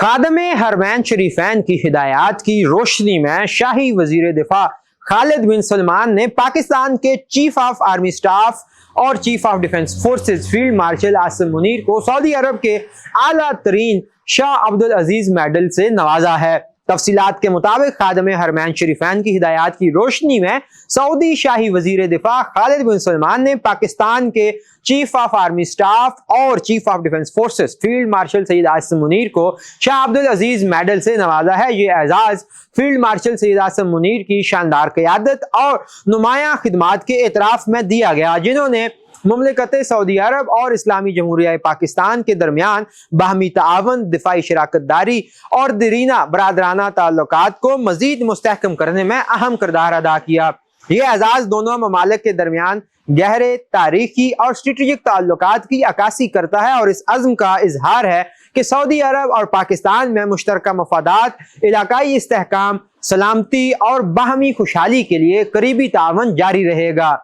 خادم حرمین شریفین کی ہدایات کی روشنی میں شاہی وزیر دفاع خالد بن سلمان نے پاکستان کے چیف آف آرمی سٹاف اور chief of defence forces field martial Asim Munir کو سعودی عرب کے اعلیٰ ترین شاہ عبدالعزیز میڈل سے نوازا ہے۔ تفصیلات کے مطابق خادم حرمین شریفین کی ہدایات کی روشنی میں سعودی شاہی وزیر دفاع خالد بن سلمان نے پاکستان کے چیف آف آرمی سٹاف اور chief of defence forces field marshal Syed Asim Munir کو شاہ عبدالعزیز میڈل سے نوازا ہے۔ یہ اعزاز فیلڈ مارشل سید عاصم منیر کی شاندار قیادت اور نمایاں خدمات کے اعتراف میں دیا گیا، جنہوں نے مملکت سعودی عرب اور اسلامی جمہوریہ پاکستان کے درمیان باہمی تعاون، دفاعی شراکت داری اور دیرینہ برادرانہ تعلقات کو مزید مستحکم کرنے میں اہم کردار ادا کیا۔ یہ اعزاز دونوں ممالک کے درمیان گہرے تاریخی اور اسٹریٹجک تعلقات کی عکاسی کرتا ہے اور اس عزم کا اظہار ہے کہ سعودی عرب اور پاکستان میں مشترکہ مفادات، علاقائی استحکام، سلامتی اور باہمی خوشحالی کے لیے قریبی تعاون جاری رہے گا۔